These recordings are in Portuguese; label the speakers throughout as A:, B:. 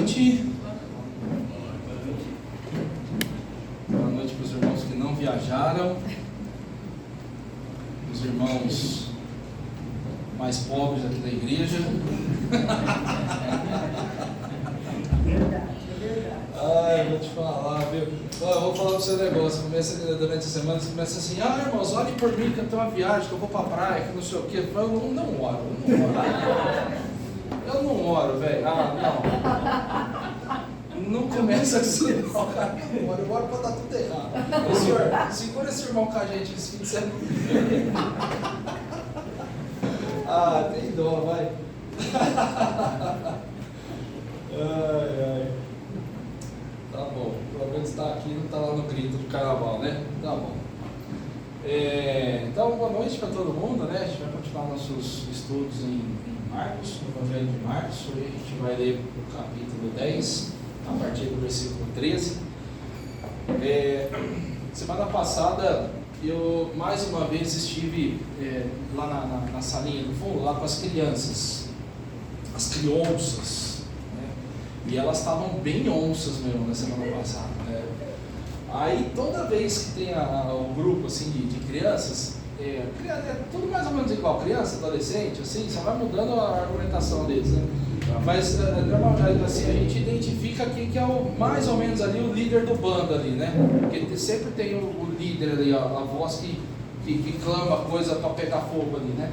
A: noite. Boa noite para os irmãos que não viajaram, os irmãos mais pobres aqui da igreja. Ai, vou te falar, viu? Eu vou falar para você um negócio. Começa durante a semana, você começa assim: irmãos, olhem por mim que eu tenho uma viagem, que eu vou para a praia, que não sei o quê. Eu não oro. Eu não oro, velho. Não começa assim, não, cara. Eu oro para dar tudo errado. Ô, senhor, segura esse irmão com a gente esse fim de semana. Tem dó, vai. Ai. Tá bom, pelo menos está aqui, não está lá no grito do carnaval, né? Tá bom. Então, boa noite para todo mundo, né? A gente vai continuar nossos estudos em Marcos, no Evangelho de Marcos. Hoje a gente vai ler o capítulo 10, a partir do versículo 13. Semana passada, eu mais uma vez estive lá na salinha do fundo, lá com as crianças, as crianças. E elas estavam bem onças mesmo na semana passada, né? Aí toda vez que tem o grupo assim, de crianças, é tudo mais ou menos igual, criança, adolescente, assim, só vai mudando a argumentação deles, né? Mas normalmente assim, a gente identifica quem que é mais ou menos ali o líder do bando ali, né? Porque sempre tem o líder ali, a voz que clama coisa para pegar fogo ali, né?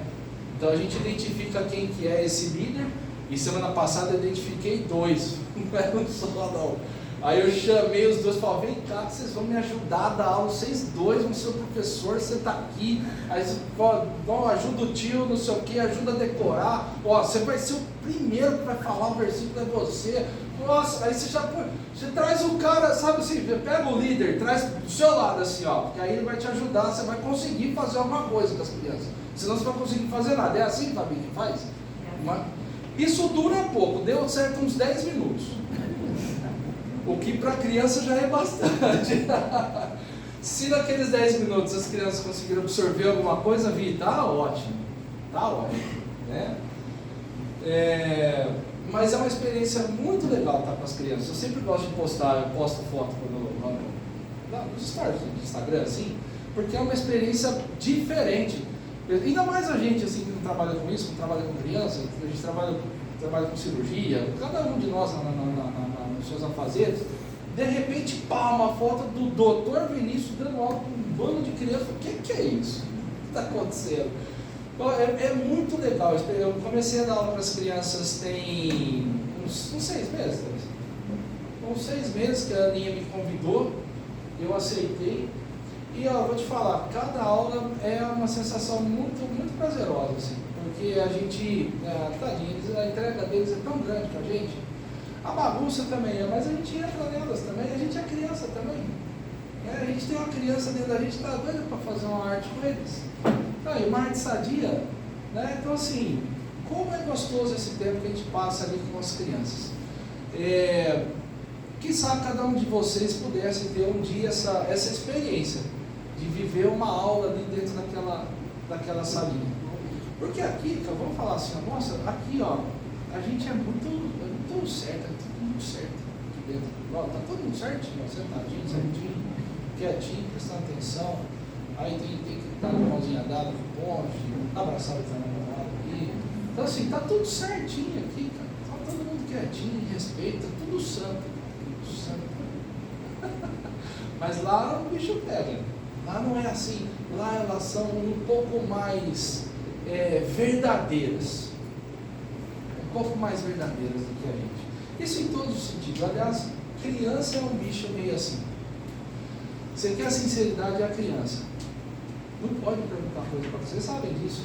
A: Então a gente identifica quem que é esse líder. E semana passada eu identifiquei 2, não era um só não. Aí eu chamei os 2 e falei: vem cá, vocês vão me ajudar a dar aula, vocês 2, o seu professor, você está aqui, aí você ajuda o tio, não sei o que, ajuda a decorar, você vai ser o primeiro que vai falar o versículo, é você. Nossa, aí você traz o cara, sabe assim, pega o líder, traz do seu lado assim, porque aí ele vai te ajudar, você vai conseguir fazer alguma coisa com as crianças, senão você não vai conseguir fazer nada. É assim, Fabi, que faz? Isso dura pouco, deu certo uns 10 minutos. O que para a criança já é bastante. Se naqueles 10 minutos as crianças conseguiram absorver alguma coisa, está ótimo. Está ótimo, né? Mas é uma experiência muito legal estar com as crianças. Eu sempre gosto de postar, eu posto foto nos stories do Instagram, assim, porque é uma experiência diferente. Ainda mais a gente assim, que não trabalha com isso, que não trabalha com criança, a gente trabalha com cirurgia, cada um de nós nos seus afazeres, de repente, uma foto do doutor Vinícius dando aula com um bando de crianças. O que é isso? O que está acontecendo? Então, é muito legal. Eu comecei a dar aula para as crianças tem uns 6 meses. Uns 6 meses que a Aninha me convidou, eu aceitei. E vou te falar, cada aula é uma sensação muito, muito prazerosa, assim, porque a gente, a entrega deles é tão grande pra gente, a bagunça também é, mas a gente entra nelas também, a gente é criança também, né? A gente tem uma criança dentro da gente, está doida para fazer uma arte com eles, e uma arte sadia, né? Então assim, como é gostoso esse tempo que a gente passa ali com as crianças. Quizá cada um de vocês pudesse ter um dia essa experiência de viver uma aula ali dentro daquela salinha. Porque aqui, vamos falar assim, nossa, aqui a gente é muito certo, é tudo muito certo aqui dentro. Tá todo mundo certinho, sentadinho, quietinho, prestando atenção. Aí tem que estar com a mãozinha dada com o cônjuge, abraçado com a namorada aqui. Então assim, tá tudo certinho aqui, cara. Tá todo mundo quietinho, respeita, tudo santo. Mas lá o bicho pega. Lá não é assim. Lá elas são um pouco mais verdadeiras. Um pouco mais verdadeiras do que a gente. Isso em todos os sentidos. Aliás, criança é um bicho meio assim. Você quer sinceridade, é a criança. Não pode perguntar coisa para vocês sabem disso,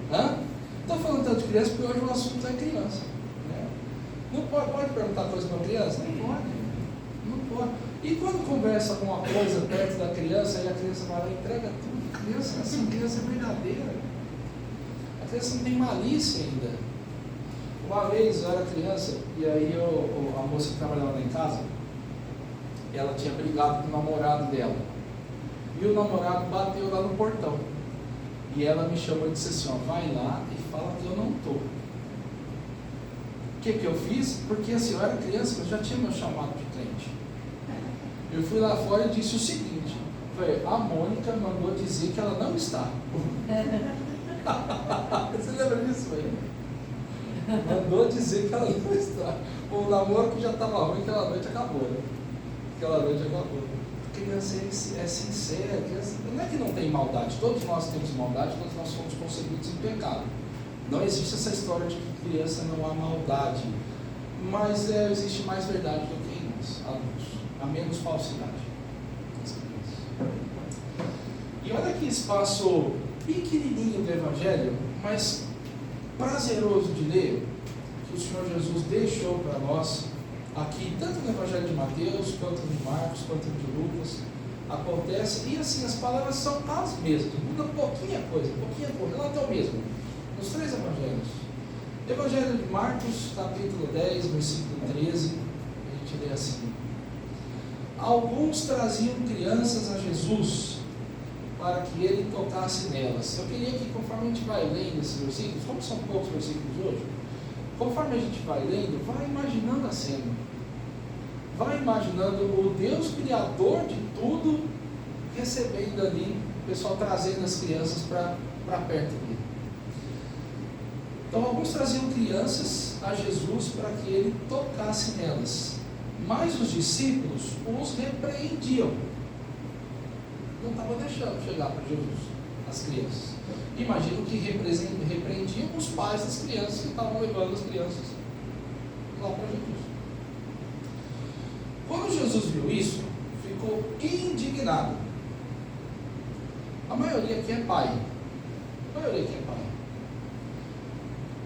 A: né? Estou falando tanto de criança porque hoje o assunto é criança. Né? Não pode perguntar coisa para a criança? Não pode. E quando conversa alguma coisa perto da criança e a criança vai lá e entrega tudo, criança é verdadeira. A criança não tem malícia ainda. Uma vez eu era criança e aí a moça que trabalhava lá em casa, ela tinha brigado com o namorado dela. E o namorado bateu lá no portão. E ela me chamou e disse assim, vai lá e fala que eu não estou. O que eu fiz? Porque assim, eu era criança, mas já tinha meu chamado de crente. Eu fui lá fora e disse o seguinte: foi, a Mônica mandou dizer que ela não está. Você lembra disso aí? Mandou dizer que ela não está. O namoro que já estava ruim, aquela noite acabou, né? Aquela noite acabou. A criança é sincera, criança, não é que não tem maldade, todos nós temos maldade, todos nós somos concebidos em pecado. Não existe essa história de que criança não há maldade, mas existe mais verdade do que em nós, adultos. Há menos falsidade nas crianças. E olha que espaço pequenininho do Evangelho, mas prazeroso de ler, que o Senhor Jesus deixou para nós aqui, tanto no Evangelho de Mateus, quanto de Marcos, quanto de Lucas. Acontece, e assim, as palavras são as mesmas, muda pouquinha coisa, o relato é o mesmo, nos três Evangelhos. Evangelho de Marcos, capítulo 10, versículo 13, a gente lê assim: alguns traziam crianças a Jesus para que ele tocasse nelas. Eu queria que, conforme a gente vai lendo esses versículos, como são poucos versículos hoje, conforme a gente vai lendo, vai imaginando a cena. Vai imaginando o Deus Criador de tudo recebendo ali, o pessoal trazendo as crianças para perto dele. Então, alguns traziam crianças a Jesus para que ele tocasse nelas, mas os discípulos os repreendiam. Não estavam deixando chegar para Jesus as crianças. Imagino que repreendiam os pais das crianças que estavam levando as crianças lá para Jesus. Quando Jesus viu isso, ficou indignado. A maioria aqui é pai.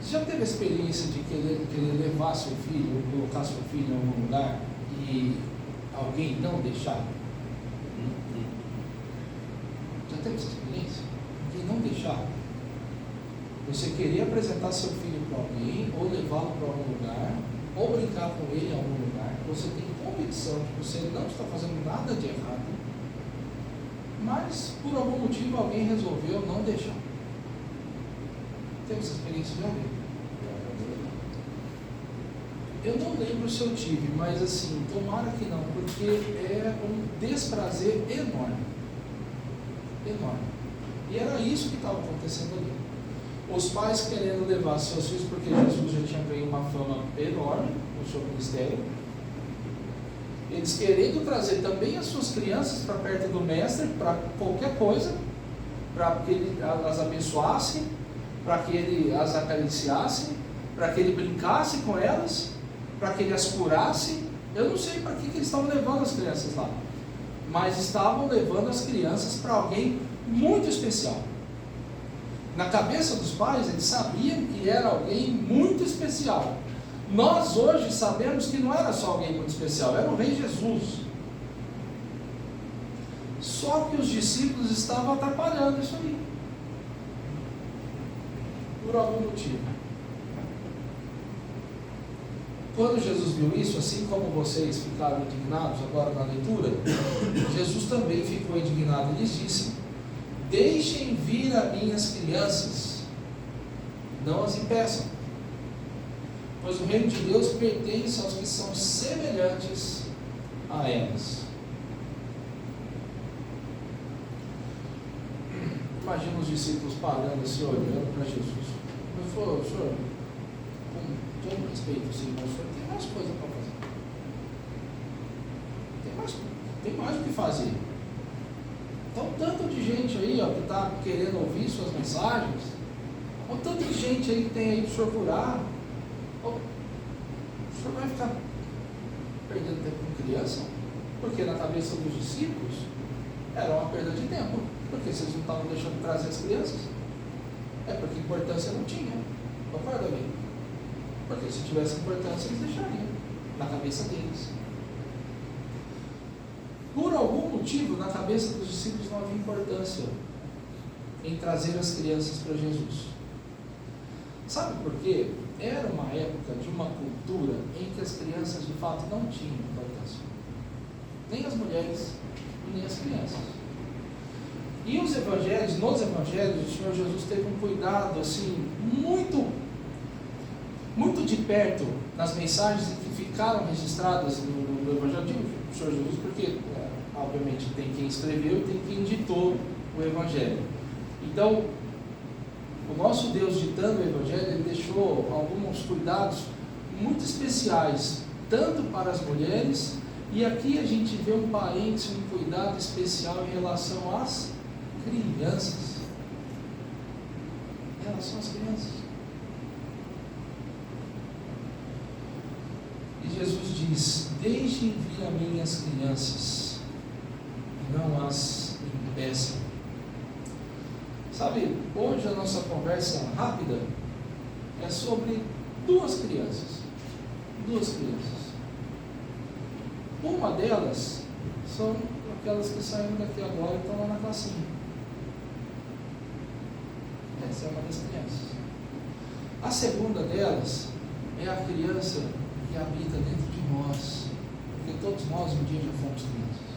A: Você já teve a experiência de querer levar seu filho, ou colocar seu filho em algum lugar e alguém não deixar? Já teve essa experiência? Alguém não deixar? Você queria apresentar seu filho para alguém, ou levá-lo para algum lugar, ou brincar com ele em algum lugar, você tem convicção de que você não está fazendo nada de errado, mas por algum motivo alguém resolveu não deixar. Teve essa experiência de alguém? Eu não lembro se eu tive, mas assim, tomara que não, porque é um desprazer enorme. E era isso que estava acontecendo ali. Os pais querendo levar seus filhos, porque Jesus já tinha ganho uma fama enorme no seu ministério. Eles querendo trazer também as suas crianças para perto do mestre, para qualquer coisa, para que ele as abençoasse, para que ele as acariciasse, para que ele brincasse com elas, para que ele as curasse. Eu não sei para que eles estavam levando as crianças lá, mas estavam levando as crianças para alguém muito especial. Na cabeça dos pais, eles sabiam que era alguém muito especial. Nós hoje sabemos que não era só alguém muito especial, era o Rei Jesus. Só que os discípulos estavam atrapalhando isso aí, por algum motivo. Quando Jesus viu isso, assim como vocês ficaram indignados agora na leitura, Jesus também ficou indignado e lhes disse: deixem vir a mim as crianças, não as impeçam, pois o reino de Deus pertence aos que são semelhantes a elas. Imagina os discípulos parando assim, olhando para Jesus. Ele falou: senhor, com todo respeito, assim, mas o senhor tem mais coisa para fazer. Tem mais o que fazer. Então, tanto de gente aí, ó, que está querendo ouvir suas mensagens, ou tanto de gente aí que tem aí para o senhor curar, ou o senhor vai ficar perdendo tempo com criança? Porque na cabeça dos discípulos era uma perda de tempo, porque vocês não estavam deixando trazer as crianças. É porque importância não tinha. Concorda, amigo? Porque se tivesse importância, eles deixariam, na cabeça deles. Por algum motivo, na cabeça dos discípulos não havia importância em trazer as crianças para Jesus. Sabe por quê? Era uma época de uma cultura em que as crianças de fato não tinham importância. Nem as mulheres, nem as crianças. E os evangelhos, nos evangelhos, o Senhor Jesus teve um cuidado assim, muito muito de perto nas mensagens que ficaram registradas no Evangelho, digo o Senhor Jesus, porque obviamente tem quem escreveu e tem quem ditou o Evangelho. Então, o nosso Deus ditando o Evangelho, Ele deixou alguns cuidados muito especiais, tanto para as mulheres, e aqui a gente vê um parênteses, um cuidado especial em relação às crianças. Em relação às crianças. E Jesus diz: deixem vir a mim as crianças, não as impeçam. Sabe, hoje a nossa conversa rápida é sobre duas crianças. Duas crianças. Uma delas são aquelas que saíram daqui agora e estão lá na classinha. Essa é uma das crianças. A segunda delas é a criança que habita dentro de nós, porque todos nós um dia já fomos crianças.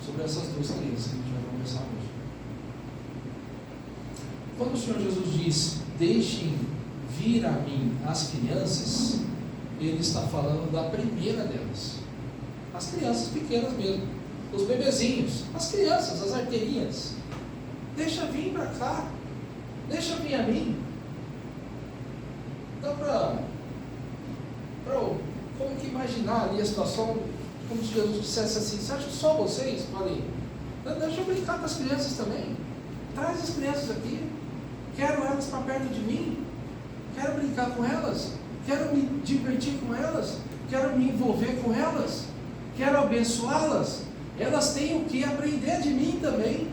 A: Sobre essas duas crianças que a gente vai conversar hoje. Quando o Senhor Jesus diz: deixem vir a mim as crianças, Ele está falando da primeira delas, as crianças pequenas mesmo, os bebezinhos, as crianças, as arteirinhas. Deixa vir para cá, deixa vir a mim. Dá para como que imaginar ali a situação, como se Jesus dissesse assim: você acha que só vocês podem? Deixa eu brincar com as crianças também. Traz as crianças aqui. Quero elas para perto de mim. Quero brincar com elas. Quero me divertir com elas. Quero me envolver com elas. Quero abençoá-las. Elas têm o que aprender de mim também.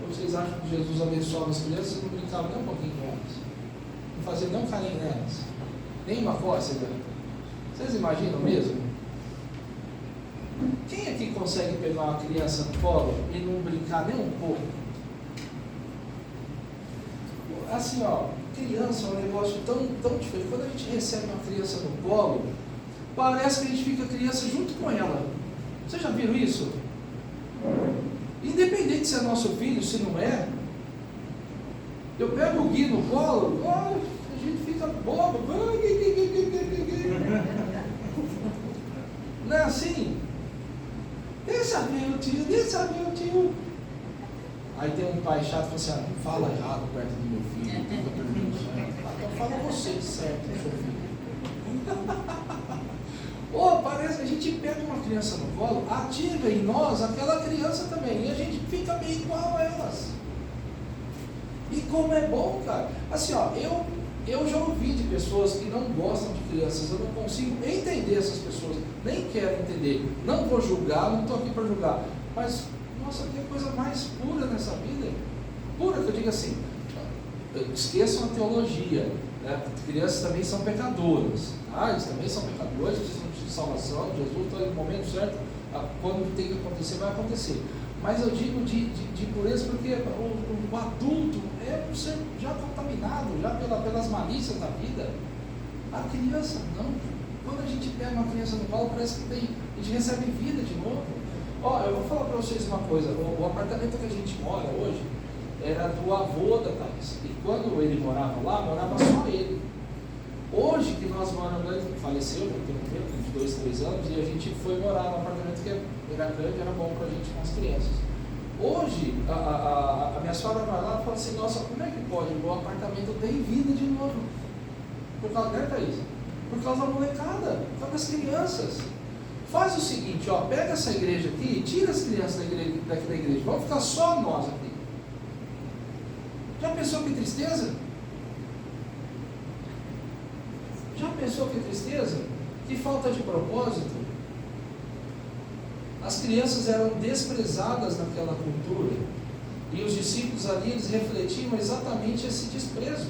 A: Vocês acham que Jesus abençoava as crianças e não brincava nem um pouquinho com elas? Não fazia nem um carinho nelas? Nem uma cócega? Vocês imaginam mesmo? Quem aqui consegue pegar uma criança no colo e não brincar nem um pouco? Assim, ó, criança é um negócio tão diferente. Quando a gente recebe uma criança no colo, parece que a gente fica criança junto com ela. Vocês já viram isso? Independente se é nosso filho, se não é. Eu pego o Gui no colo, a gente fica bobo. Não é assim? Deixa ver o tio. Aí tem um pai chato que fala assim: não fala errado perto do meu filho. Então fala você certo, seu filho. Parece que a gente pega uma criança no colo, ativa em nós aquela criança também, e a gente fica meio igual a elas. E como é bom, cara. Assim, ó, eu já ouvi de pessoas que não gostam de crianças, eu não consigo entender essas pessoas, nem quero entender, não vou julgar, não estou aqui para julgar, mas, nossa, que coisa mais pura nessa vida, pura, que eu digo assim, esqueçam a teologia, né? Crianças também são pecadoras, tá? Eles também são pecadores, precisam de salvação, Jesus está no momento certo, quando tem que acontecer, vai acontecer. Mas eu digo de pureza porque o adulto é um ser já contaminado, já pelas malícias da vida. A criança não. Quando a gente pega uma criança no colo, parece que a gente recebe vida de novo. Eu vou falar para vocês uma coisa. O apartamento que a gente mora hoje era do avô da Thaís. E quando ele morava lá, morava só ele. Hoje que nós moramos, ele faleceu, já tem um tempo, de 2, 3 anos, e a gente foi morar num apartamento que era grande, era bom para a gente com as crianças. Hoje, a minha sogra vai lá e fala assim: nossa, como é que pode? O apartamento tem vida de novo. Por causa, né, Thaís? Por causa da molecada, por causa das crianças. Faz o seguinte, pega essa igreja aqui, tira as crianças daqui da igreja, vamos ficar só nós aqui. Já pensou que tristeza? Já pensou que tristeza? Que falta de propósito? As crianças eram desprezadas naquela cultura, e os discípulos ali, eles refletiam exatamente esse desprezo.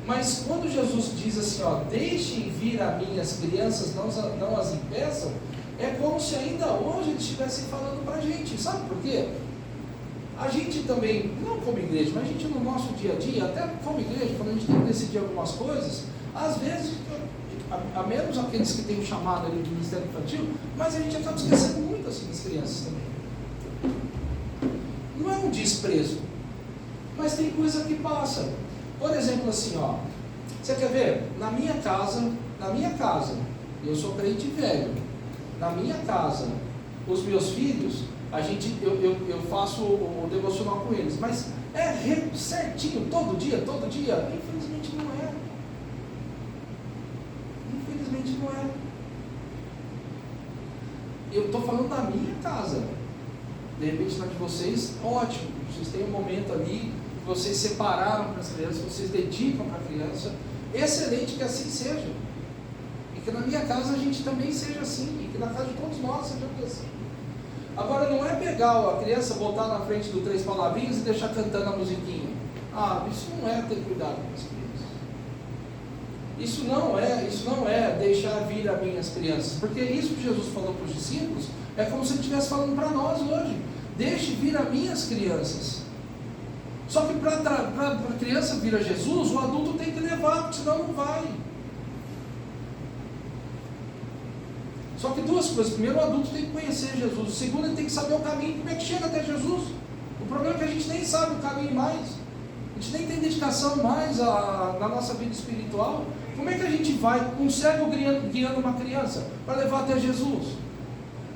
A: Mas quando Jesus diz assim, deixem vir a mim as crianças, não as impeçam, é como se ainda hoje eles estivessem falando para a gente. Sabe por quê? A gente também, não como igreja, mas a gente no nosso dia a dia, até como igreja, quando a gente tem que decidir algumas coisas, às vezes, a menos aqueles que têm o chamado ali do ministério infantil, mas a gente acaba esquecendo muito assim das crianças também. Não é um desprezo. Mas tem coisa que passa. Por exemplo, assim, ó, você quer ver? Na minha casa, eu sou crente velho, na minha casa, os meus filhos, eu faço o devocional com eles, mas certinho, todo dia? Infelizmente não é. Infelizmente não é. Eu estou falando da minha casa. De repente na de vocês, ótimo, vocês têm um momento ali, vocês separaram para as crianças, vocês dedicam para a criança, excelente que assim seja. E que na minha casa a gente também seja assim, e que na casa de todos nós sejamos assim. Agora não é pegar a criança, botar na frente do Três Palavrinhas e deixar cantando a musiquinha. Isso não é ter cuidado com as crianças. Isso não é deixar vir a minhas crianças, porque isso que Jesus falou para os discípulos é como se ele estivesse falando para nós hoje. Deixe vir a minhas crianças. Só que para a criança vir a Jesus, o adulto tem que levar, porque senão não vai. Só que duas coisas. Primeiro, o adulto tem que conhecer Jesus. O segundo, ele tem que saber o caminho, como é que chega até Jesus. O problema é que a gente nem sabe o caminho mais. A gente nem tem dedicação mais na nossa vida espiritual. Como é que a gente vai, um cego guiando uma criança, para levar até Jesus?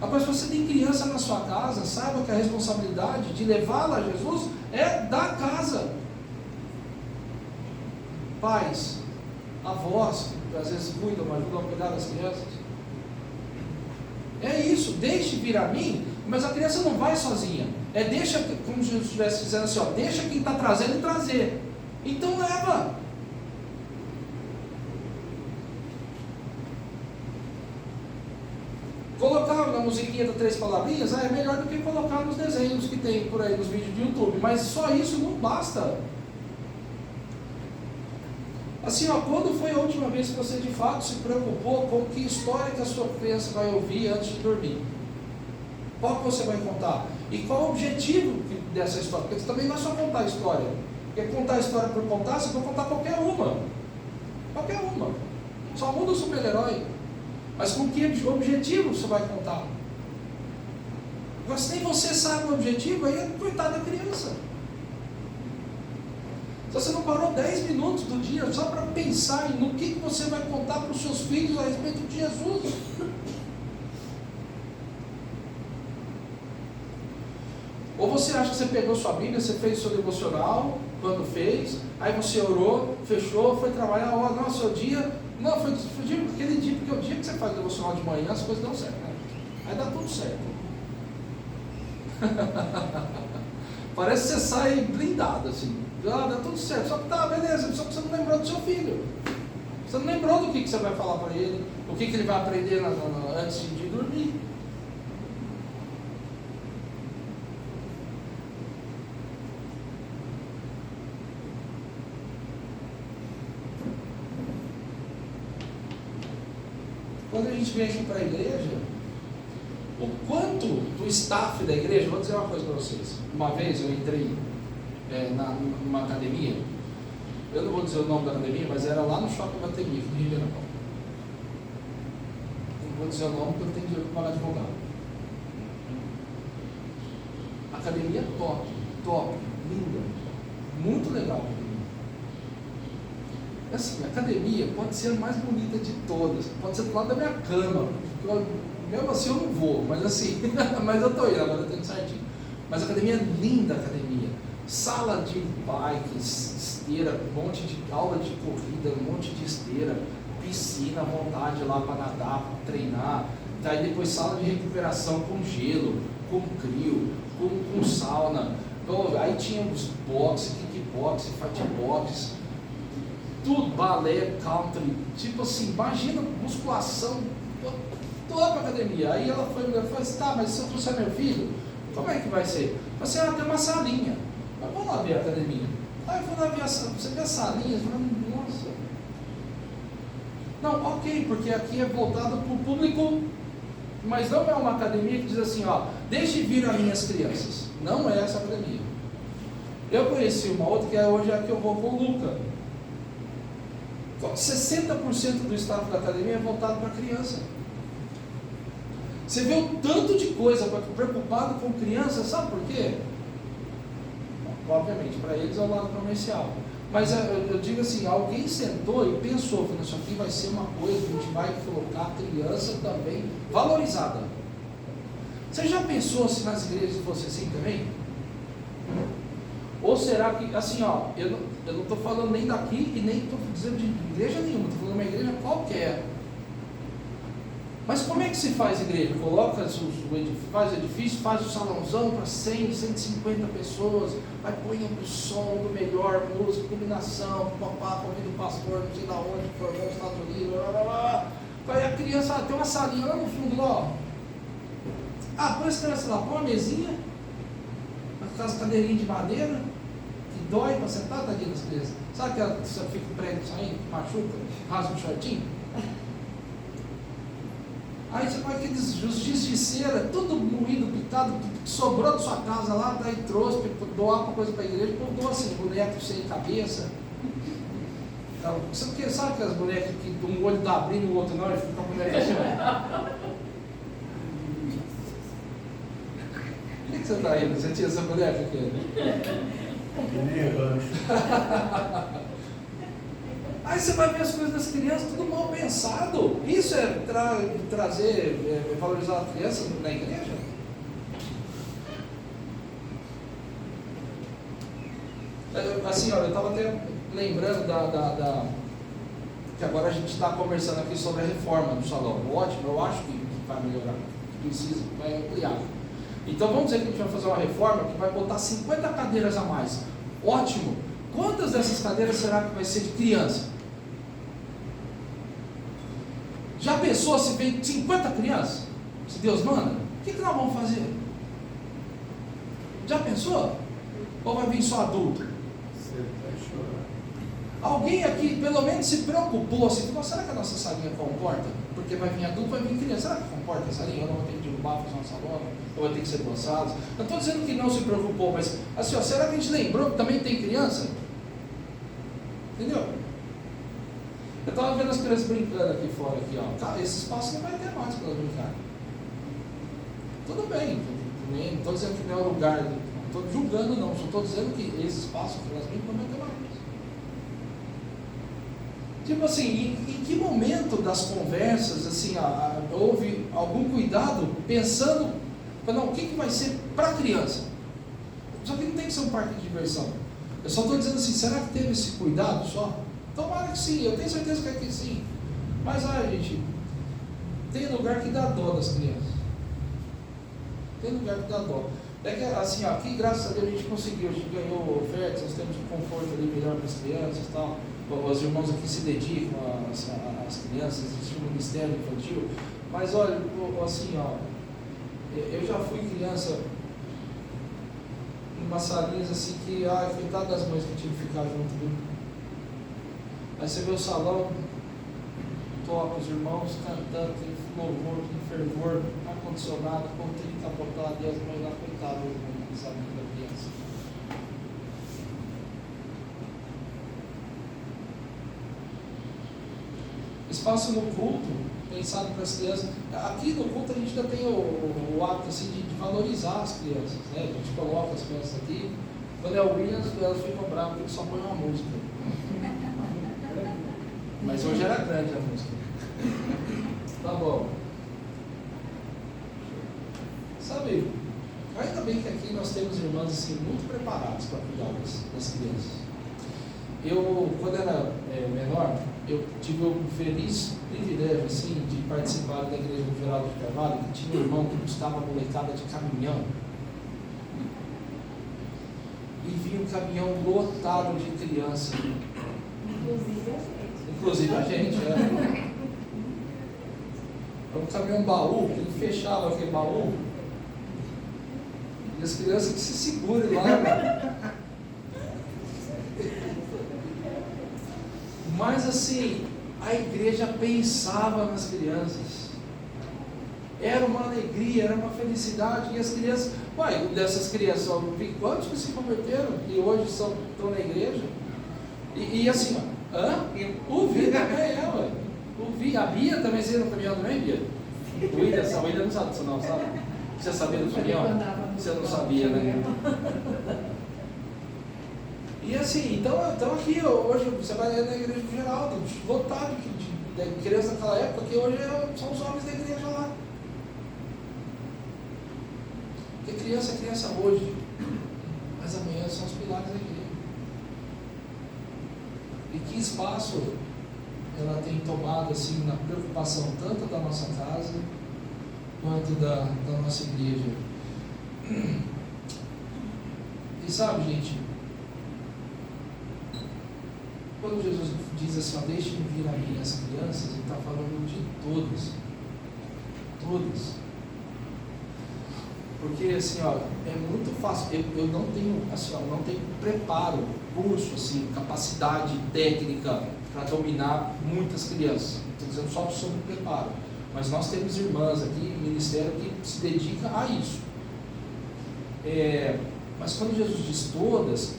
A: Agora, se você tem criança na sua casa, saiba que a responsabilidade de levá-la a Jesus é da casa. Pais, avós, que às vezes cuidam, ajudam a cuidar das crianças. É isso, deixe vir a mim, mas a criança não vai sozinha. Deixa, como se Jesus estivesse dizendo assim, deixa quem está trazendo e trazer. Então leva. Colocar na musiquinha das Três Palavrinhas é melhor do que colocar nos desenhos que tem por aí nos vídeos de YouTube, mas só isso não basta. Assim, quando foi a última vez que você de fato se preocupou com que história que a sua criança vai ouvir antes de dormir? Qual que você vai contar? E qual o objetivo dessa história? Porque você também não é só contar a história. Porque contar a história por contar, você pode contar qualquer uma. Qualquer uma. Só muda o super-herói. Mas com que objetivo você vai contar? Mas se nem você sabe o objetivo, aí é coitada da criança. Se você não parou 10 minutos do dia só para pensar no que você vai contar para os seus filhos a respeito de Jesus. Ou você acha que você pegou sua Bíblia, você fez o seu devocional, quando fez, aí você orou, fechou, foi trabalhar, nossa, o dia... Não, foi aquele dia, porque o dia que você faz o devocional de manhã, as coisas dão certo, né? Aí dá tudo certo. Parece que você sai blindado, assim. Dá tudo certo, só que beleza, só que você não lembrou do seu filho. Você não lembrou do que você vai falar para ele, o que ele vai aprender antes de dormir. Quando a gente vem aqui para a igreja, o quanto do staff da igreja, vou dizer uma coisa para vocês. Uma vez eu entrei numa academia, eu não vou dizer o nome da academia, mas era lá no Shopping Guatemi, no Rio de Janeiro. Não vou dizer o nome porque eu tenho dinheiro para pagar advogado. Academia top, linda, muito legal. Assim, a academia pode ser a mais bonita de todas, pode ser do lado da minha cama, mesmo assim eu não vou, mas assim, mas eu estou indo, agora eu tenho certinho. Mas a academia é linda, academia, sala de bikes, esteira, um monte de aula de corrida, um monte de esteira, piscina à vontade lá para nadar, para treinar, daí depois sala de recuperação com gelo, com crio, com sauna, então, aí tinha os boxe, kickbox, fatbox, tudo, balé, country, tipo assim, imagina musculação, toda a academia. Aí ela foi assim, tá, mas se eu trouxer meu filho, como é que vai ser? Eu falei assim, tem uma salinha, mas vamos lá ver a academia. Aí eu fui lá ver você vê a salinha, eu falei, nossa. Não, ok, porque aqui é voltado para o público, mas não é uma academia que diz assim, deixe vir as minhas crianças. Não é essa academia. Eu conheci uma outra que hoje é a que eu vou com o Luca. 60% do staff da academia é voltado para criança. Você vê o tanto de coisa preocupado com criança, sabe por quê? Obviamente, para eles é o lado comercial. Mas eu digo assim, alguém sentou e pensou, falou, isso aqui vai ser uma coisa que a gente vai colocar a criança também valorizada. Você já pensou se nas igrejas fosse assim também? Ou será que, assim, ó, eu não estou falando nem daqui e nem estou dizendo de igreja nenhuma, estou falando de uma igreja qualquer. Mas como é que se faz igreja? Coloca faz o edifício, faz o salãozão para 100, 150 pessoas, vai põe o som do melhor, música, iluminação, papá, convida o pastor, não sei da onde, formou os Estados Unidos, blá, blá, blá. Vai a criança, tem uma salinha lá no fundo, lá, ó. Põe as crianças lá, põe uma mesinha, aquelas cadeirinhas de madeira, que dói para sentar, tadinha das crianças. Sabe que ela fica o prego saindo, machuca, rasga o shortinho? Aí você põe aqueles justiceiros, tudo moído, pintado, que sobrou da sua casa lá, daí trouxe para doar uma coisa para a igreja, doa assim, boneco sem cabeça. Então, sabe aquelas bonecas que um olho está abrindo e o outro não, e fica com a boneca assim? Por que você está indo? Você tinha essa boneca aqui? Aí você vai ver as coisas das crianças, tudo mal pensado. Isso é valorizar a criança na igreja? Assim, olha, eu estava até lembrando que agora a gente está conversando aqui sobre a reforma do salão. Ótimo, eu acho que vai melhorar, que precisa, vai ampliar. Então vamos dizer que a gente vai fazer uma reforma que vai botar 50 cadeiras a mais. Ótimo! Quantas dessas cadeiras será que vai ser de criança? Já pensou se vem 50 crianças? Se Deus manda? O que nós vamos fazer? Já pensou? Ou vai vir só adulto?
B: Você vai chorar.
A: Alguém aqui pelo menos se preocupou, se falou, será que a nossa salinha comporta? Porque vai vir adulto, vai vir criança. Será que comporta essa salinha? Eu não vou ter que derrubar, fazer uma salona? Ou vai ter que ser lançados? Não estou dizendo que não se preocupou, mas assim, ó, será que a gente lembrou que também tem criança? Entendeu? Eu estava vendo as crianças brincando aqui fora, aqui, ó. Tá, esse espaço não vai ter mais para elas brincarem. Tudo bem, não estou dizendo que não é o lugar, não estou julgando não, só estou dizendo que esse espaço que elas brincam não vai ter mais. Tipo assim, em que momento das conversas, assim, houve algum cuidado pensando, não, o que vai ser para a criança? Só que não tem que ser um parque de diversão. Eu só estou dizendo assim, será que teve esse cuidado só? Tomara que sim, eu tenho certeza que aqui sim. Mas, gente, tem lugar que dá dó das crianças. Tem lugar que dá dó. É que, assim, aqui, graças a Deus, a gente conseguiu, a gente ganhou ofertas, nós temos um conforto ali melhor para as crianças e tal. Os irmãos aqui se dedicam às crianças, existe um ministério infantil. Mas, olha, assim, ó, eu já fui criança em umas salinhas assim que, coitado das mães que tinham que ficar junto, viu? Aí você vê o salão, toca os irmãos cantando, aquele louvor, aquele fervor, ar-condicionado, com 30 botadas e as mães lá, coitado, não sabe da criança. Espaço no culto, pensado para as crianças. Aqui no culto a gente já tem o hábito assim, de valorizar as crianças, né? A gente coloca as crianças aqui. Quando é o Williams, elas ficam bravas porque só põe uma música. Mas hoje era grande a música. Tá bom. Sabe, ainda bem que aqui nós temos irmãs assim, muito preparados para cuidar das crianças. Eu, quando era menor, eu tive o feliz privilégio assim, de participar da igreja do Geraldo de Carvalho, que tinha um irmão que buscava molecada de caminhão. E vinha um caminhão lotado de criança. Inclusive a gente, Era um caminhão baú, que ele fechava aquele baú. E as crianças que se segurem lá, né? Mas assim, a igreja pensava nas crianças. Era uma alegria, era uma felicidade. E as crianças, dessas crianças, quantos que se converteram e hoje estão na igreja? E assim, o Vi também O Vi, a Bia também saiu no caminhão também, Bia? O William não sabe disso não, sabe? Você sabia do caminhão? Você não sabia, né? E assim, então aqui, hoje você vai na igreja do Geraldo, lotado de criança naquela época, que hoje são os homens da igreja lá. Porque criança é criança hoje, mas amanhã são os pilares da igreja. E que espaço ela tem tomado assim na preocupação tanto da nossa casa quanto da nossa igreja. E sabe, gente, quando Jesus diz assim, ó, deixem vir a mim as crianças, ele está falando de todas. Todas. Porque assim, ó, é muito fácil. Eu não tenho, assim, ó, não tenho preparo, curso, assim, capacidade técnica para dominar muitas crianças. Estou dizendo só sobre preparo. Mas nós temos irmãs aqui, ministério que se dedica a isso. Mas quando Jesus diz todas,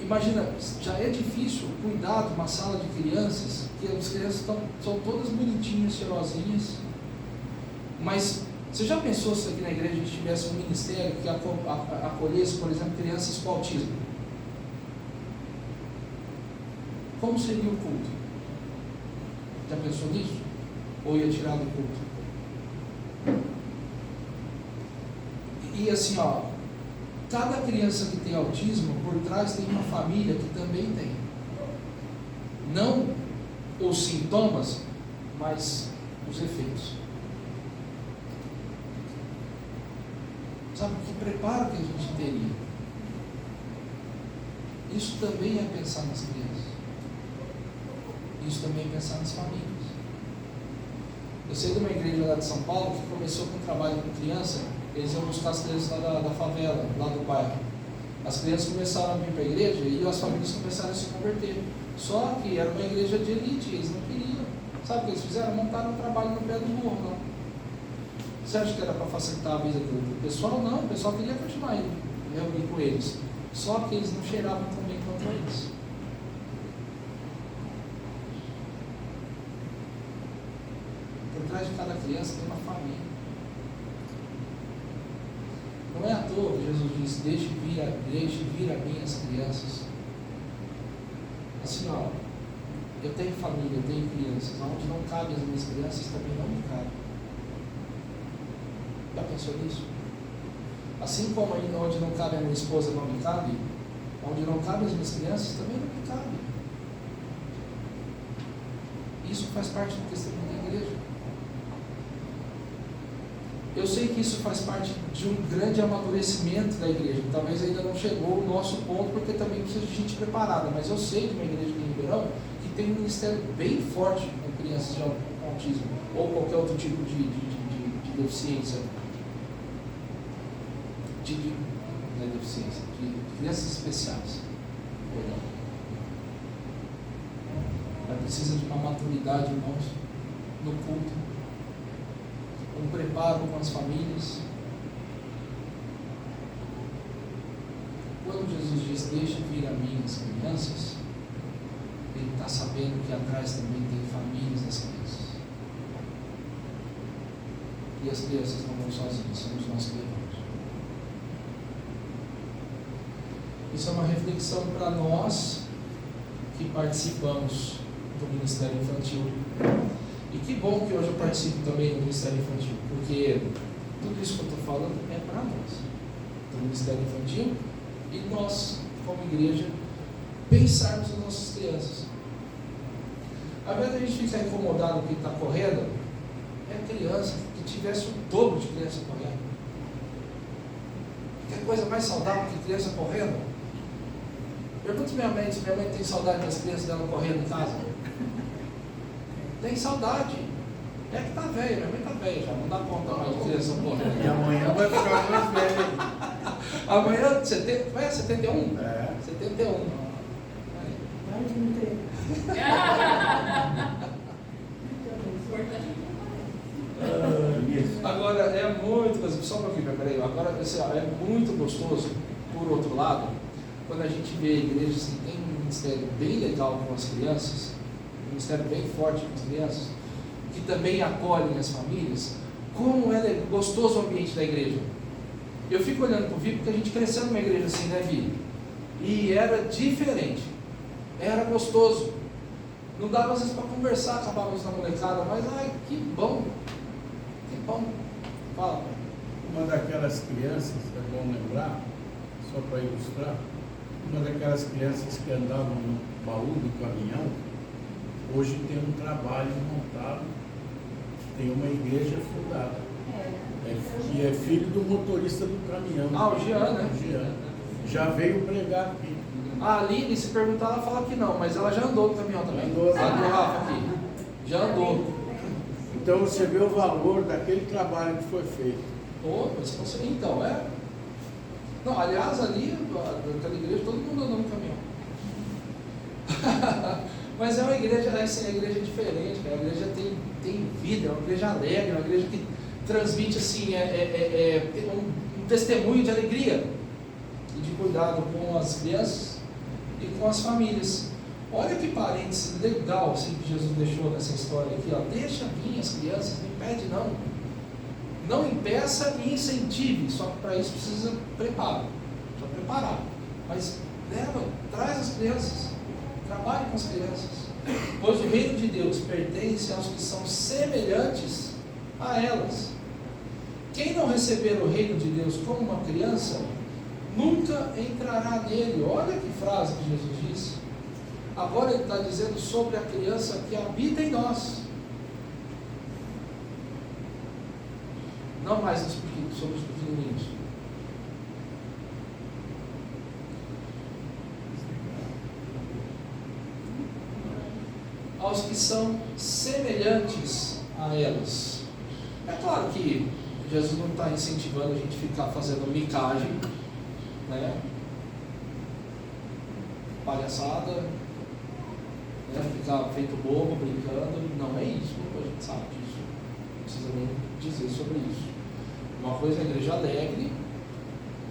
A: imagina, já é difícil cuidar de uma sala de crianças, que as crianças são todas bonitinhas, cheirosinhas, mas você já pensou se aqui na igreja a gente tivesse um ministério que acolhesse, por exemplo, crianças com autismo? Como seria o culto? Já pensou nisso? Ou ia tirar do culto? E assim, ó, cada criança que tem autismo, por trás tem uma família que também tem. Não os sintomas, mas os efeitos. Sabe, que preparo que a gente teria? Isso também é pensar nas crianças. Isso também é pensar nas famílias. Eu sei de uma igreja lá de São Paulo que começou com um trabalho com criança. Eles iam buscar as crianças lá da favela, lá do bairro. As crianças começaram a vir para a igreja e as famílias começaram a se converter. Só que era uma igreja de elite, eles não queriam. Sabe o que eles fizeram? Montaram um trabalho no pé do morro lá. Você acha que era para facilitar a vida do pessoal? Não, o pessoal queria continuar reunir com eles. Só que eles não cheiravam tão bem quanto eles. Por trás de cada criança tem uma família. Não é à toa que Jesus diz, deixe vir a mim as crianças. Assim, ó, eu tenho família, eu tenho crianças, onde não cabem as minhas crianças também não me cabem. Já pensou nisso? Assim como onde não cabe a minha esposa não me cabe, onde não cabem as minhas crianças também não me cabe. Isso faz parte do testemunho da igreja. Eu sei que isso faz parte de um grande amadurecimento da igreja. Talvez ainda não chegou o nosso ponto, porque também precisa de gente preparada. Mas eu sei de uma igreja de Ribeirão que tem um ministério bem forte com crianças com autismo ou qualquer outro tipo de deficiência. Não é deficiência, de crianças especiais. Ela precisa de uma maturidade, irmãos, no culto, um preparo com as famílias. Quando Jesus diz, deixe vir a mim as crianças, ele está sabendo que atrás também tem famílias das crianças. E as crianças não vão sozinhas, somos nós que levamos. Isso é uma reflexão para nós que participamos do Ministério Infantil. E que bom que hoje eu participo também do Ministério Infantil, porque tudo isso que eu estou falando é para nós, do Ministério Infantil, e nós, como igreja, pensarmos nas nossas crianças. Ao invés de a gente ficar incomodado com quem está correndo, é criança que tivesse o dobro de criança correndo. Quer coisa mais saudável que criança correndo? Pergunta se minha mãe tem saudade das crianças dela correndo em casa. Tem saudade. É que tá velha, minha mãe tá velha já, não dá conta mais de criança correndo.
B: E amanhã vai ficar mais velho.
A: Amanhã, 71?
B: É.
A: 71.
C: Mais de um tempo.
A: Agora, é muito, só um pouquinho, peraí, agora é muito gostoso, por outro lado, quando a gente vê igrejas que tem um ministério bem legal com as crianças, um ministério bem forte com as crianças, que também acolhem as famílias, como é gostoso o ambiente da igreja. Eu fico olhando para o Vi, porque a gente cresceu numa igreja assim, né, Vi? E era diferente. Era gostoso. Não dava às vezes para conversar, acabava isso na molecada, mas ai, que bom. Que bom. Fala.
B: Uma daquelas crianças, é bom lembrar, só para ilustrar, uma daquelas crianças que andavam no baú do caminhão, hoje tem um trabalho montado, tem uma igreja fundada. E é filho do motorista do caminhão.
A: Ah, o Jean, né?
B: O Jean. Já veio pregar aqui.
A: A Aline, se perguntar, ela fala que não, mas ela já andou no caminhão também.
B: Andou.
A: A do Rafa aqui. Já andou.
B: Então você vê o valor daquele trabalho que foi feito.
A: Oh, mas você, então, é. Não, aliás, ali, naquela igreja, todo mundo andou no caminhão. Mas é uma igreja, assim, a igreja é diferente, cara. A igreja tem vida, é uma igreja alegre, é uma igreja que transmite assim, um testemunho de alegria e de cuidado com as crianças e com as famílias. Olha que parênteses legal assim, que Jesus deixou nessa história aqui, ó. Deixa vir as crianças, não impede não. Não impeça e incentive, só que para isso precisa preparo, precisa preparar. Mas leva, traz as crianças, trabalhe com as crianças, pois o reino de Deus pertence aos que são semelhantes a elas. Quem não receber o reino de Deus como uma criança, nunca entrará nele. Olha que frase que Jesus disse. Agora ele está dizendo sobre a criança que habita em nós. Não mais sobre os pequenininhos. Aos que são semelhantes a elas. É claro que Jesus não está incentivando a gente ficar fazendo micagem, né? Palhaçada, né? Ficar feito bobo, brincando. Não é isso, a gente sabe disso. Não precisa nem dizer sobre isso. Uma coisa é a igreja alegre,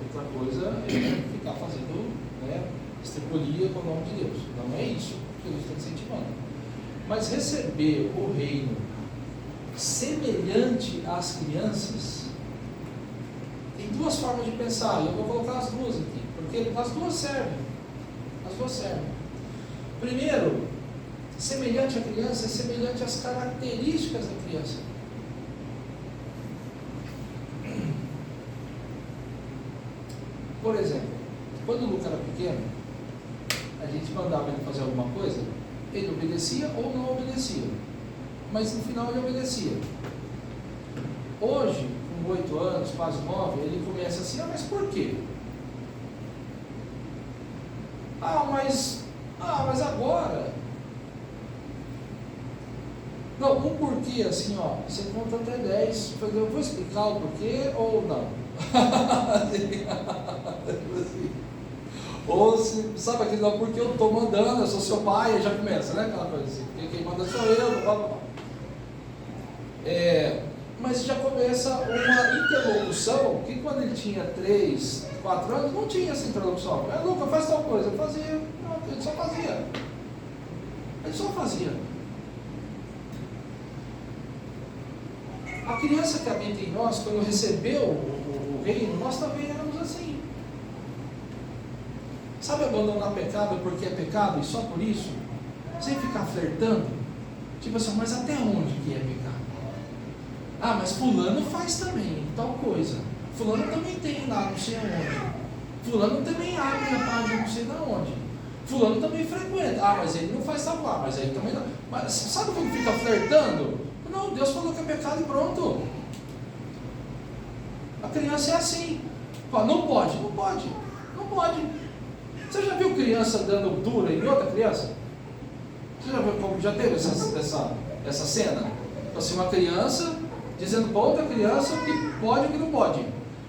A: outra coisa é ficar fazendo, né, estripulia com o nome de Deus. Não é isso que Jesus está incentivando. Mas receber o reino semelhante às crianças, tem duas formas de pensar, e eu vou colocar as duas aqui, porque as duas servem. As duas servem. Primeiro, semelhante à criança é semelhante às características da criança. Por exemplo, quando o Lucas era pequeno, a gente mandava ele fazer alguma coisa, ele obedecia ou não obedecia, mas no final ele obedecia. Hoje, com 8 anos, quase 9, ele começa assim, mas por quê? Mas agora... Não, um porquê assim, ó, você conta até 10, eu vou explicar o porquê ou não? Ou se, sabe aquele não, porque eu estou mandando, eu sou seu pai, aí já começa, né? Aquela coisa assim, quem manda sou eu, blá blá blá. Mas já começa uma interlocução que quando ele tinha 3, 4 anos, não tinha essa interlocução. Lucas, faz tal coisa, eu fazia, não, ele só fazia. Ele só fazia. A criança que habita em nós, quando recebeu o reino, nós também éramos assim. Sabe abandonar pecado porque é pecado e só por isso? Sem ficar flertando? Tipo assim, mas até onde que é pecado? Mas fulano faz também tal coisa. Fulano também tem lá não sei onde. Fulano também abre a página não sei de onde. Fulano também frequenta. Mas ele não faz tal coisa. Mas ele também não. Mas sabe quando fica flertando? Não, Deus falou que é pecado e pronto. A criança é assim. Não pode. Você já viu criança dando dura em outra criança? Você já teve essa cena? Assim, uma criança dizendo para outra criança o que pode e o que não pode.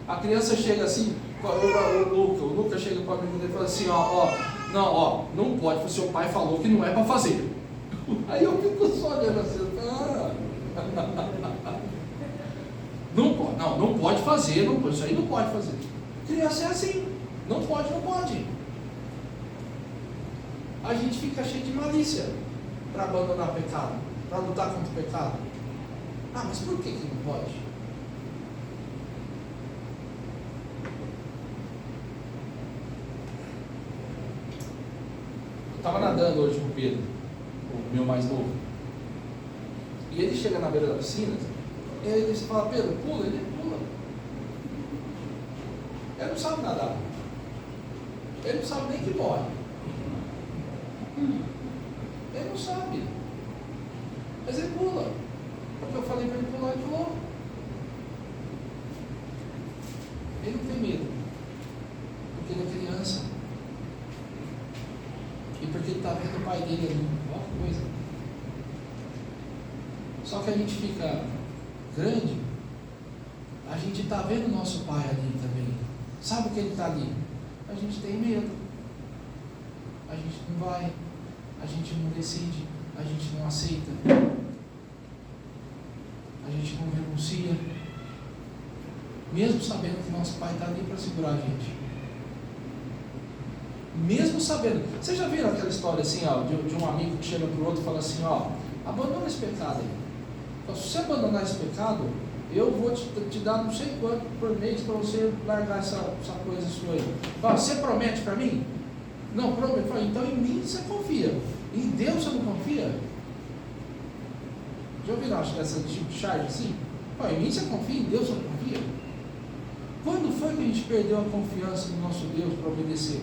A: A criança chega assim, o Lucas chega para mim e fala assim, não pode, o seu pai falou que não é para fazer. Aí eu fico só olhando assim, não pode fazer, isso aí não pode fazer. Criança é assim, não pode. A gente fica cheio de malícia para abandonar o pecado, para lutar contra o pecado. Mas por que não pode? estava nadando hoje com o Pedro, o meu mais novo. E ele chega na beira da piscina, e ele fala, Pedro, pula, ele pula. Ele não sabe nadar. Ele não sabe nem que morre. Ele não sabe. Mas ele pula. Porque eu falei para ele pular, ele pulou. Ele não tem medo. Porque ele é criança. E porque ele está vendo o pai dele ali. Olha que coisa. Só que a gente fica grande, a gente está vendo o nosso pai ali também. Sabe o que ele está ali? A gente tem medo. A gente não vai. A gente não decide. A gente não aceita. A gente não renuncia. Mesmo sabendo que nosso pai está ali para segurar a gente. Mesmo sabendo. Vocês já viram aquela história assim, ó, de um amigo que chega para o outro e fala assim, ó, abandona esse pecado aí. Então, se você abandonar esse pecado, eu vou te dar não sei quanto por mês para você largar essa coisa sua aí. Fala, você promete para mim? Não, promete. Fala, então em mim você confia. Em Deus você não confia? Já ouviram essa tipo de charge assim? Fala, em mim você confia, em Deus você não confia? Quando foi que a gente perdeu a confiança no nosso Deus para obedecer?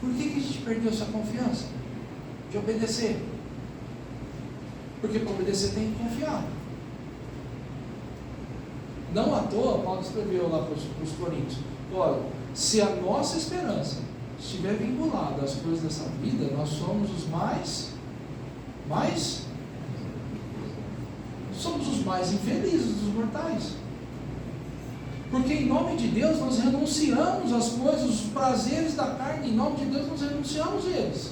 A: Por que a gente perdeu essa confiança de obedecer? Porque para obedecer tem que confiar. Não à toa, Paulo escreveu lá para os Coríntios, olha, se a nossa esperança estiver vinculada às coisas dessa vida, nós somos os mais infelizes dos mortais. Porque em nome de Deus nós renunciamos às coisas, os prazeres da carne, em nome de Deus nós renunciamos eles.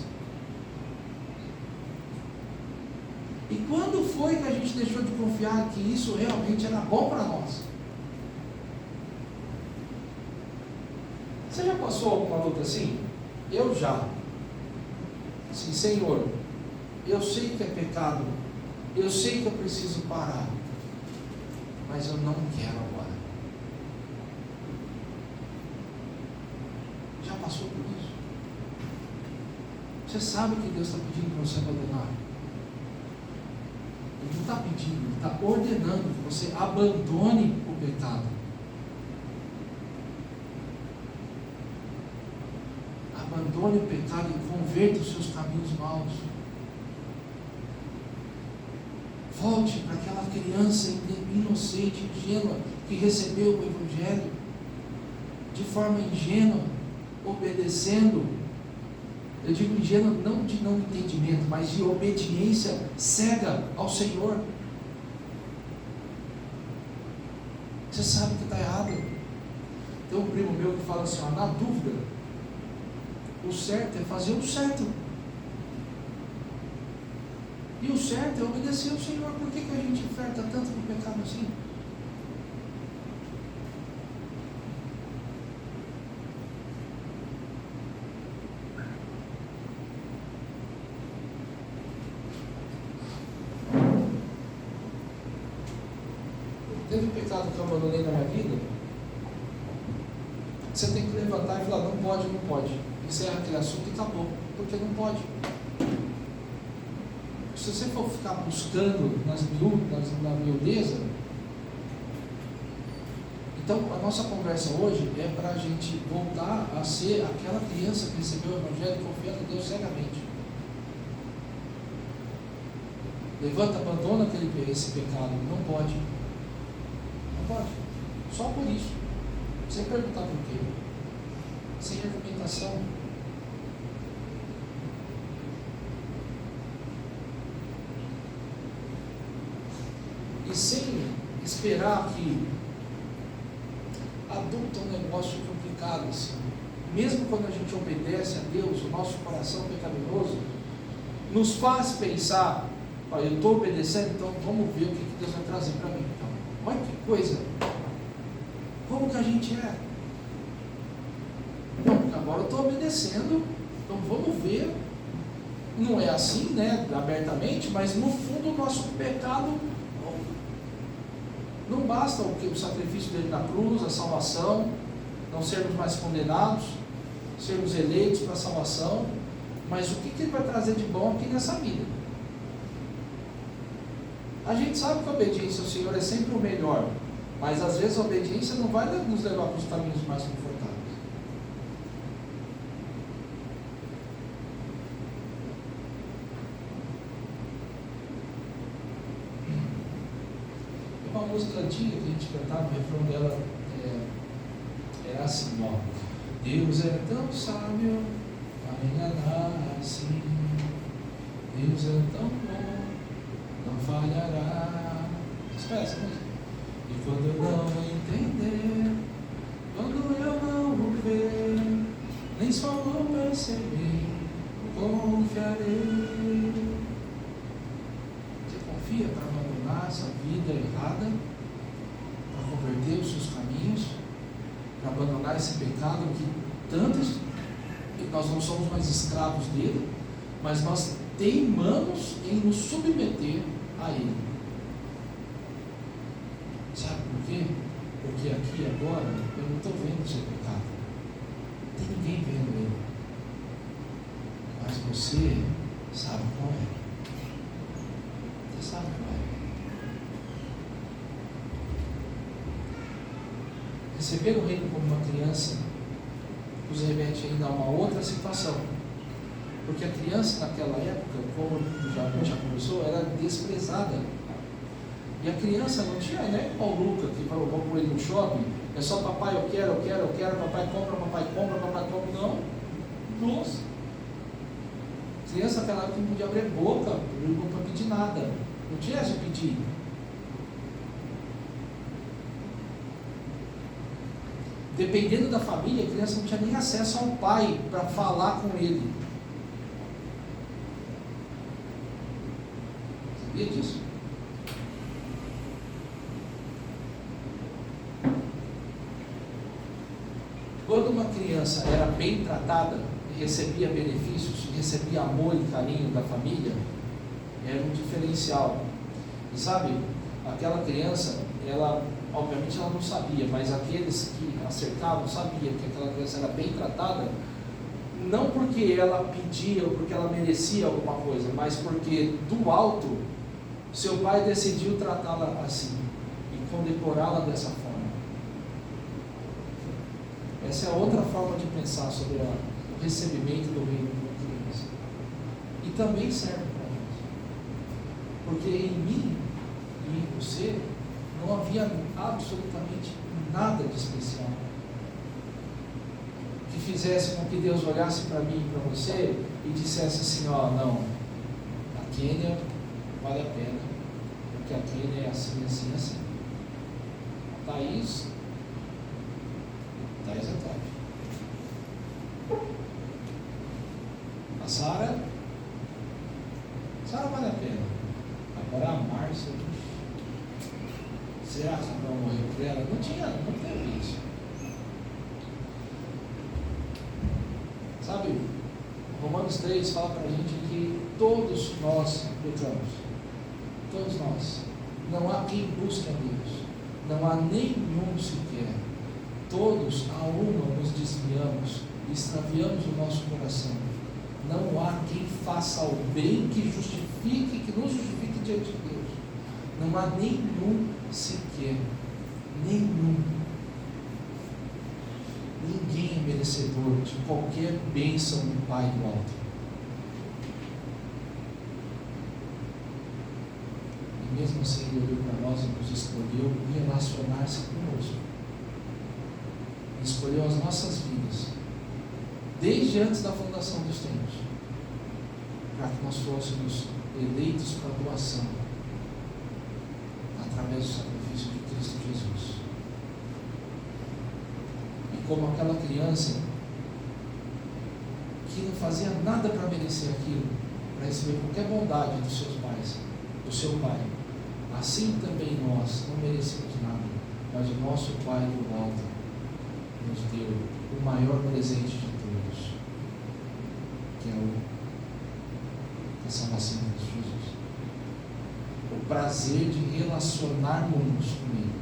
A: E quando foi que a gente deixou de confiar que isso realmente era bom para nós? Você já passou alguma luta assim? Eu já. Assim, Senhor, eu sei que é pecado, eu sei que eu preciso parar, mas eu não quero agora. Já passou por isso? Você sabe que Deus está pedindo para você abandonar? Ele não está pedindo, Ele está ordenando que você abandone o pecado. Abandone o pecado e converta os seus caminhos maus. Volte para aquela criança inocente, ingênua, que recebeu o Evangelho de forma ingênua, obedecendo. Eu digo ingênua não de não entendimento, mas de obediência cega ao Senhor. Você sabe que está errado. Tem um primo meu que fala assim, ó, na dúvida, o certo é fazer o certo. E o certo é obedecer ao Senhor. Por que a gente oferta tanto no pecado assim? Teve pecado que eu abandonei na minha vida? Você tem que levantar e falar, não pode, não pode. Encerra aquele assunto e acabou, porque não pode. Se você for ficar buscando na miudeza, então a nossa conversa hoje é para a gente voltar a ser aquela criança que recebeu o Evangelho confiando em Deus cegamente. Levanta, abandona esse pecado. Não pode. Não pode. Só por isso. Sem perguntar por quê. Sem argumentação. E sem esperar que adulto é um negócio complicado assim. Mesmo quando a gente obedece a Deus, o nosso coração pecaminoso nos faz pensar, olha, eu estou obedecendo, então vamos ver o que Deus vai trazer para mim. Então, olha que coisa. Como que a gente é? Bom, agora eu estou obedecendo, então vamos ver. Não é assim, né, abertamente, mas no fundo o nosso pecado não basta o sacrifício dele na cruz, a salvação, não sermos mais condenados. sermos eleitos para a salvação, mas o que Ele vai trazer de bom aqui nessa vida? A gente sabe que a obediência ao Senhor é sempre o melhor, mas às vezes a obediência não vai nos levar para os caminhos mais confortáveis. Uma música antiga que a gente cantava, o refrão dela era assim, ó: Deus é tão sábio a enganar assim, Deus é tão bom, não falhará. Espera essa música. E quando eu não entender, quando eu não ver, nem só vou perceber, confiarei. Você confia para abandonar essa vida errada, para converter os seus caminhos, para abandonar esse pecado que tantos, nós não somos mais escravos dele, mas nós teimamos em nos submeter a ele. Sabe por quê? Porque aqui agora eu não estou vendo o seu pecado, não tem ninguém vendo ele, mas você sabe qual é. Você sabe qual é. Receber o reino como uma criança nos remete ainda a uma outra situação, porque a criança naquela época, como já conversou, era desprezada. E a criança não tinha, né, igual o Luca, que falou, vamos com ele no shopping, é só papai, eu quero, papai compra, não. Nossa. Criança naquela época não podia abrir a boca para pedir nada, não tinha essa de pedir. Dependendo da família, a criança não tinha nem acesso ao pai para falar com ele. Sabia disso? Quando uma criança era bem tratada, recebia benefícios, recebia amor e carinho da família, era um diferencial. E sabe, aquela criança, ela, obviamente ela não sabia, mas aqueles que a cercavam sabiam que aquela criança era bem tratada, não porque ela pedia ou porque ela merecia alguma coisa, mas porque do alto, seu pai decidiu tratá-la assim e condecorá-la dessa forma. Essa é outra forma de pensar sobre o recebimento do reino de uma criança. E também serve para nós. Porque em mim e em você não havia absolutamente nada de especial que fizesse com que Deus olhasse para mim e para você e dissesse assim, ó, não, a Quênia vale a pena, porque a Quênia é assim, assim, assim. A Thaís é top. A Sara vale a pena. Agora a Márcia, será que não morreu por ela? Não teve isso. Sabe, Romanos 3 fala para a gente que todos nós pecamos. Todos nós. Não há quem busque a Deus. Não há nenhum sequer. Todos a uma nos desviamos, extraviamos o nosso coração. Não há quem faça o bem que justifique, que nos justifique diante de Deus. Não há nenhum sequer. Nenhum. Ninguém é merecedor de qualquer bênção do Pai do alto. E mesmo assim Ele olhou para nós e nos escolheu relacionar-se conosco. Escolheu as nossas vidas desde antes da fundação dos tempos, para que nós fôssemos eleitos para a doação através do sacrifício de Cristo Jesus. E como aquela criança que não fazia nada para merecer aquilo, para receber qualquer bondade dos seus pais, do seu pai, assim também nós não merecemos nada, mas o nosso Pai do alto nos deu o maior presente de todos, que é a salvação de Jesus. O prazer de relacionarmos com Ele,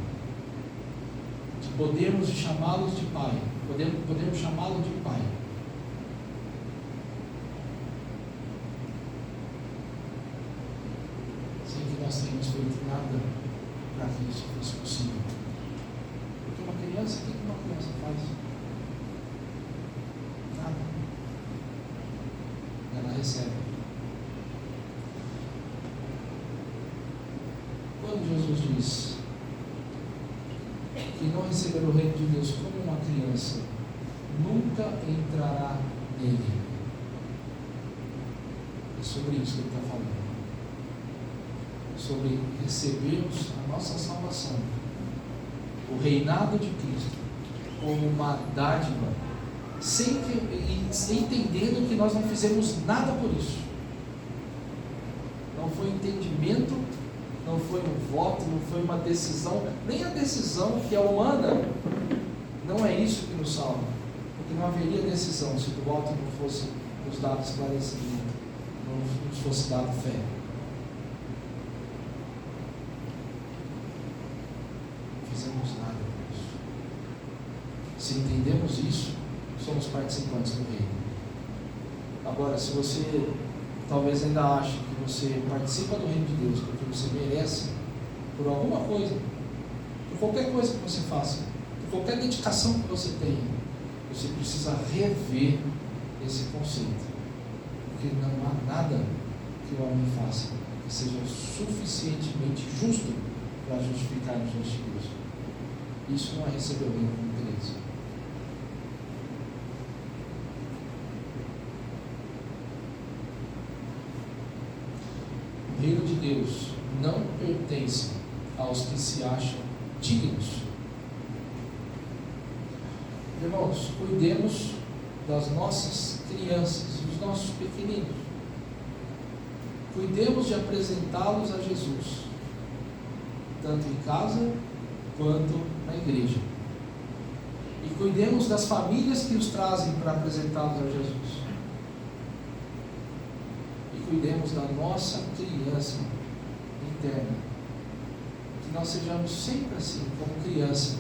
A: de podermos chamá-los de Pai, podemos chamá-lo de Pai, nós temos feito nada para que isso fosse possível. Porque uma criança, o que uma criança faz? Nada. Ela recebe. Quando Jesus diz que não receber o reino de Deus como uma criança, nunca entrará nele. É sobre isso que ele está falando. Sobre recebermos a nossa salvação, o reinado de Cristo, como uma dádiva, sem entendendo que nós não fizemos nada por isso. Não foi entendimento, não foi um voto, não foi uma decisão, nem a decisão que é humana. Não é isso que nos salva, porque não haveria decisão se do voto não fosse nos dado esclarecimento, não nos fosse dado fé. Não fizemos nada por isso. Se entendemos isso, somos participantes do reino. Agora, se você talvez ainda ache que você participa do reino de Deus porque você merece, por alguma coisa, por qualquer coisa que você faça, por qualquer dedicação que você tenha, você precisa rever esse conceito, porque não há nada que o homem faça que seja suficientemente justo para justificar-nos diante de Deus. Isso não é receber o reino como criança. O reino de Deus não pertence aos que se acham dignos. Irmãos, cuidemos das nossas crianças, dos nossos pequeninos. Cuidemos de apresentá-los a Jesus, tanto em casa quanto na igreja. E cuidemos das famílias que os trazem para apresentá-los a Jesus. E cuidemos da nossa criança interna. Que nós sejamos sempre assim, como criança,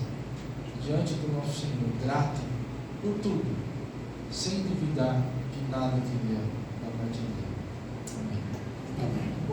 A: diante do nosso Senhor, grato por tudo, sem duvidar de nada que vier da parte dele. Amém.
B: Amém.